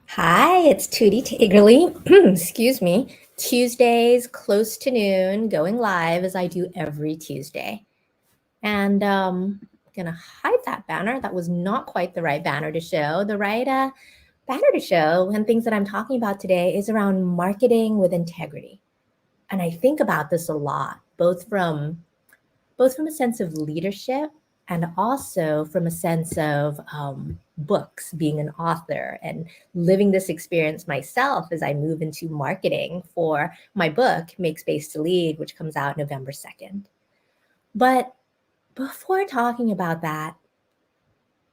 Hi, it's Tootie Tagerly. Excuse me. Tuesdays, close to noon, going live as I do every Tuesday. And I'm gonna hide that banner. That was not quite the right banner to show. The right banner to show and things that I'm talking about today is around marketing with integrity. And I think about this a lot, both from a sense of leadership and also from a sense of books, being an author and living this experience myself as I move into marketing for my book, Make Space to Lead, which comes out November 2nd. But before talking about that,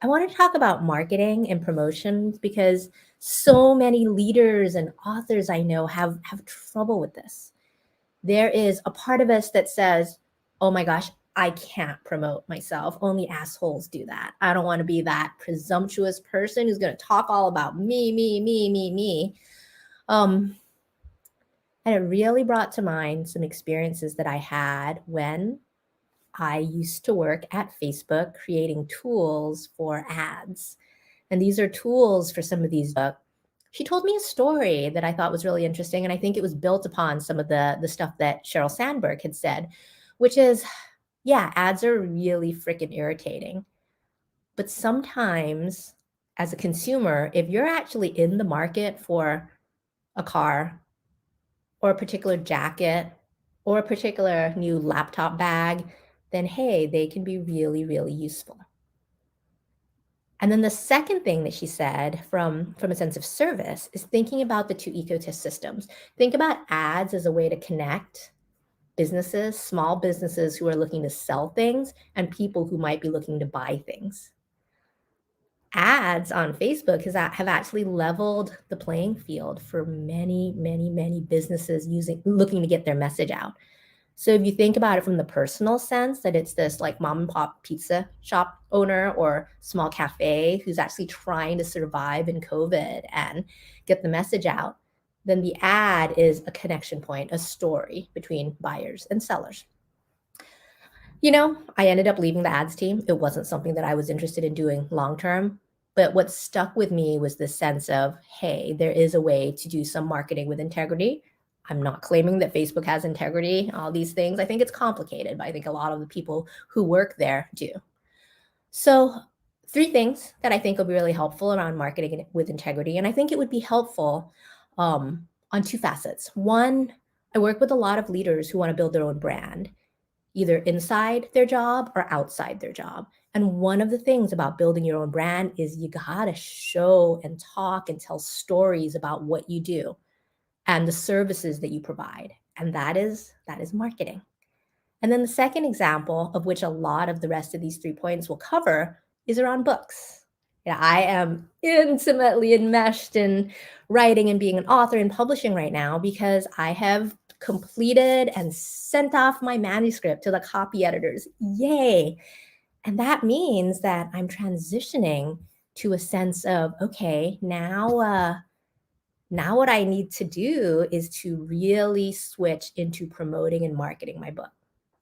I want to talk about marketing and promotions because so many leaders and authors I know have trouble with this. There is a part of us that says, oh my gosh, I can't promote myself. Only assholes do that. I don't want to be that presumptuous person who's going to talk all about me. Um, and it really brought to mind some experiences that I had when I used to work at Facebook creating tools for ads. And these are tools for some of these. She told me a story that I thought was really interesting, and I think it was built upon some of the stuff that Sheryl Sandberg had said, which is, yeah, ads are really freaking irritating. But sometimes, as a consumer, if you're actually in the market for a car or a particular jacket or a particular new laptop bag, then hey, they can be really, really useful. And then the second thing that she said from a sense of service is thinking about the two ecosystems. Think about ads as a way to connect businesses, small businesses who are looking to sell things, and people who might be looking to buy things. Ads on Facebook have actually leveled the playing field for many businesses looking to get their message out. So if you think about it from the personal sense that it's this like mom and pop pizza shop owner or small cafe who's actually trying to survive in COVID and get the message out, then the ad is a connection point, a story between buyers and sellers. I ended up leaving the ads team. It wasn't something that I was interested in doing long term. But what stuck with me was this sense of, hey, there is a way to do some marketing with integrity. I'm not claiming that Facebook has integrity, all these things. I think it's complicated, but I think a lot of the people who work there do. So, three things that I think will be really helpful around marketing with integrity. And I think it would be helpful on two facets. One, I work with a lot of leaders who want to build their own brand either inside their job or outside their job. And one of the things about building your own brand is you gotta show and talk and tell stories about what you do and the services that you provide. And that is marketing. And then the second example, of which a lot of the rest of these 3 points will cover, is around books. Yeah, I am intimately enmeshed in writing and being an author and publishing right now because I have completed and sent off my manuscript to the copy editors. Yay! And that means that I'm transitioning to a sense of, okay, now what I need to do is to really switch into promoting and marketing my book,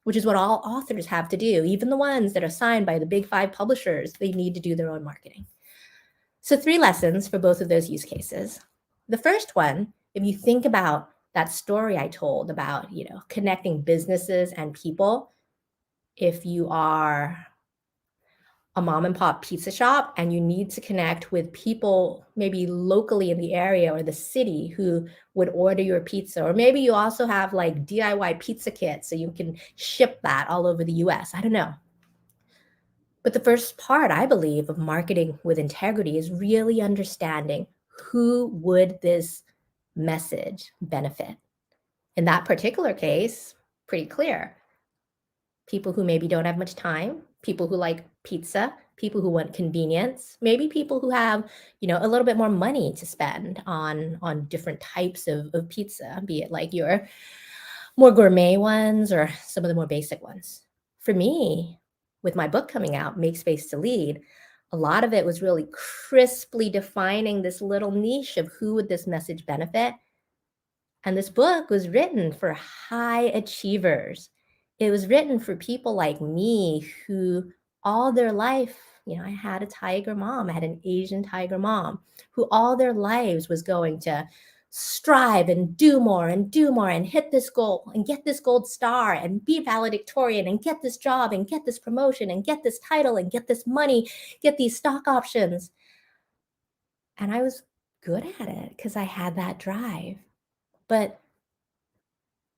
which is what all authors have to do. Even the ones that are signed by the big five publishers, they need to do their own marketing. So 3 lessons for both of those use cases. The first one, if you think about that story I told about, connecting businesses and people, if you are a mom and pop pizza shop and you need to connect with people maybe locally in the area or the city who would order your pizza, or maybe you also have like DIY pizza kits so you can ship that all over the US. I don't know. But the first part, I believe, of marketing with integrity is really understanding who would this message benefit. In that particular case, pretty clear. People who maybe don't have much time, people who like pizza, people who want convenience, maybe people who have, a little bit more money to spend on different types of pizza, be it like your more gourmet ones or some of the more basic ones. For me, with my book coming out, Make Space to Lead, a lot of it was really crisply defining this little niche of who would this message benefit. And this book was written for high achievers. It was written for people like me who all their life, I had a tiger mom. I had an Asian tiger mom who all their lives was going to strive and do more and do more and hit this goal and get this gold star and be valedictorian and get this job and get this promotion and get this title and get this money, get these stock options. And I was good at it because I had that drive. But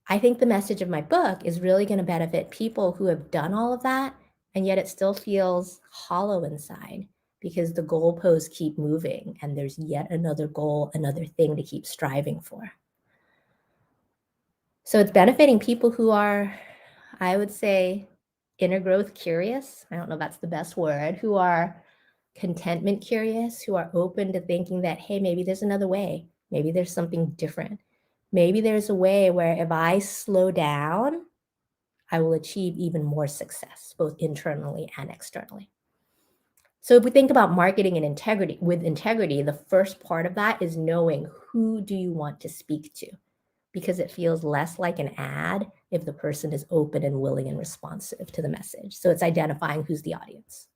I think the message of my book is really going to benefit people who have done all of that, and yet it still feels hollow inside because the goalposts keep moving and there's yet another goal, another thing to keep striving for. So it's benefiting people who are, I would say, inner growth curious. I don't know if that's the best word, who are contentment curious, who are open to thinking that, hey, maybe there's another way. Maybe there's something different. Maybe there's a way where if I slow down, I will achieve even more success, both internally and externally. So if we think about marketing and integrity, with integrity, the first part of that is knowing who do you want to speak to, because it feels less like an ad if the person is open and willing and responsive to the message. So it's identifying who's the audience.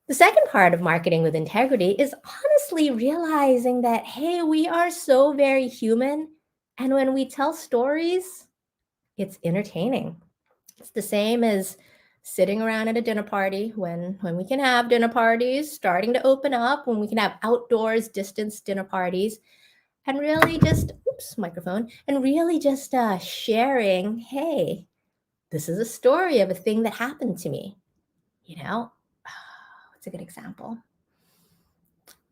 The second part of marketing with integrity is honestly realizing that, hey, we are so very human. And when we tell stories, it's entertaining. It's the same as sitting around at a dinner party when we can have dinner parties, starting to open up, when we can have outdoors distance dinner parties, and really just, microphone, and really just sharing, hey, this is a story of a thing that happened to me. What's a good example?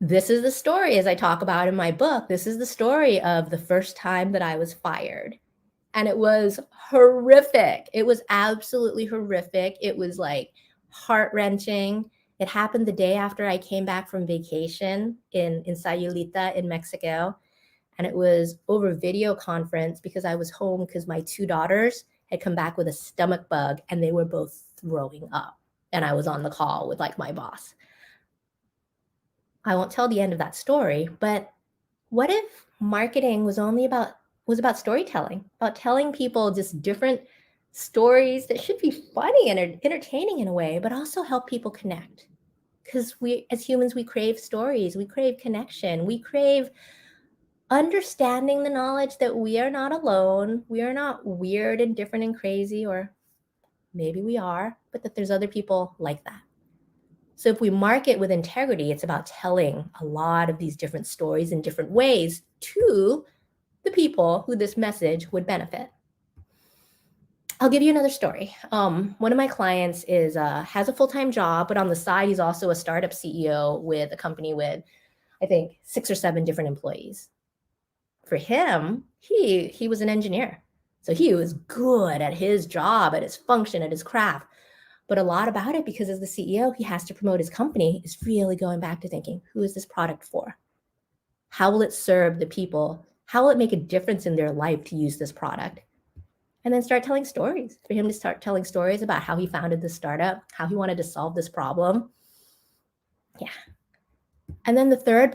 This is the story, as I talk about in my book, this is the story of the first time that I was fired. And it was horrific. It was absolutely horrific. It was like heart-wrenching. It happened the day after I came back from vacation in Sayulita in Mexico. And it was over video conference because I was home because my two daughters had come back with a stomach bug and they were both throwing up. And I was on the call with like my boss. I won't tell the end of that story, but what if marketing was about storytelling, about telling people just different stories that should be funny and entertaining in a way, but also help people connect? Because we, as humans, we crave stories, we crave connection, we crave understanding the knowledge that we are not alone, we are not weird and different and crazy, or maybe we are, but that there's other people like that. So if we market with integrity, it's about telling a lot of these different stories in different ways to the people who this message would benefit. I'll give you another story. One of my clients has a full-time job, but on the side, he's also a startup CEO with a company with, I think, 6 or 7 different employees. For him, he was an engineer. So he was good at his job, at his function, at his craft. But a lot about it, because as the CEO, he has to promote his company, is really going back to thinking, who is this product for? How will it serve the people? How will it make a difference in their life to use this product? And then start telling stories. For him to start telling stories about how he founded this startup, how he wanted to solve this problem. Yeah. And then the third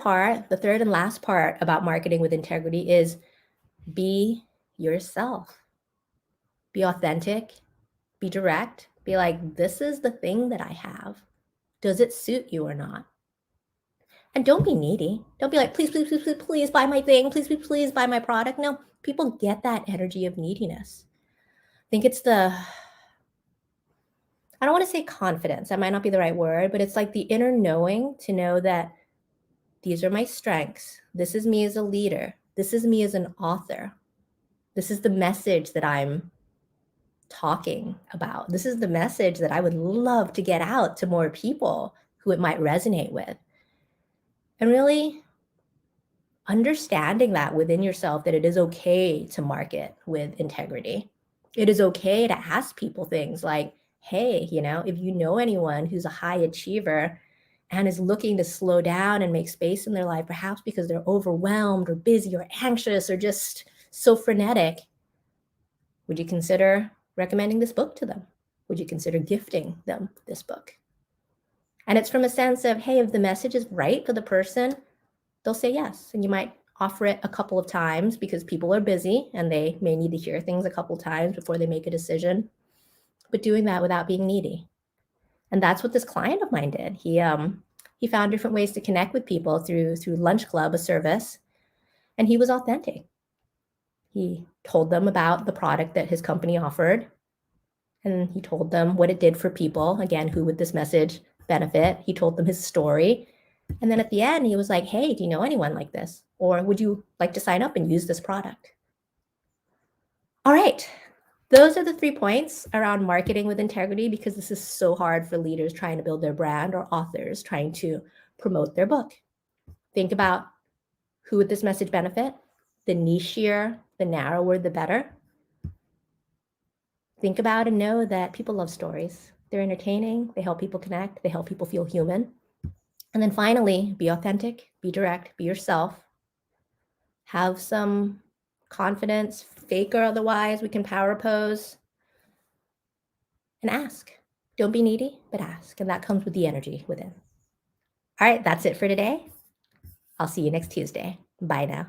and last part about marketing with integrity is be yourself. Be authentic, be direct, be like, this is the thing that I have. Does it suit you or not? And don't be needy. Don't be like, please, please, please, please, please buy my thing. Please, please, please buy my product. No, people get that energy of neediness. I think it's I don't want to say confidence. That might not be the right word, but it's like the inner knowing to know that these are my strengths. This is me as a leader. This is me as an author. This is the message that I'm talking about. This is the message that I would love to get out to more people who it might resonate with. And really understanding that within yourself, that it is okay to market with integrity. It is okay to ask people things like, hey, if you know anyone who's a high achiever and is looking to slow down and make space in their life, perhaps because they're overwhelmed or busy or anxious or just so frenetic, would you consider recommending this book to them? Would you consider gifting them this book? And it's from a sense of, hey, if the message is right for the person, they'll say yes. And you might offer it a couple of times because people are busy and they may need to hear things a couple of times before they make a decision. But doing that without being needy. And that's what this client of mine did. He found different ways to connect with people through Lunch Club, a service, and he was authentic. He told them about the product that his company offered, and he told them what it did for people. Again, who would this message benefit? He told them his story. And then at the end, he was like, hey, do you know anyone like this? Or would you like to sign up and use this product? All right. Those are the 3 points around marketing with integrity, because this is so hard for leaders trying to build their brand or authors trying to promote their book. Think about, who would this message benefit? The nichier, the narrower, the better. Think about and know that people love stories. They're entertaining, they help people connect, they help people feel human. And then finally, be authentic, be direct, be yourself. Have some confidence, fake or otherwise. We can power pose and ask. Don't be needy, but ask. And that comes with the energy within. All right, that's it for today. I'll see you next Tuesday. Bye now.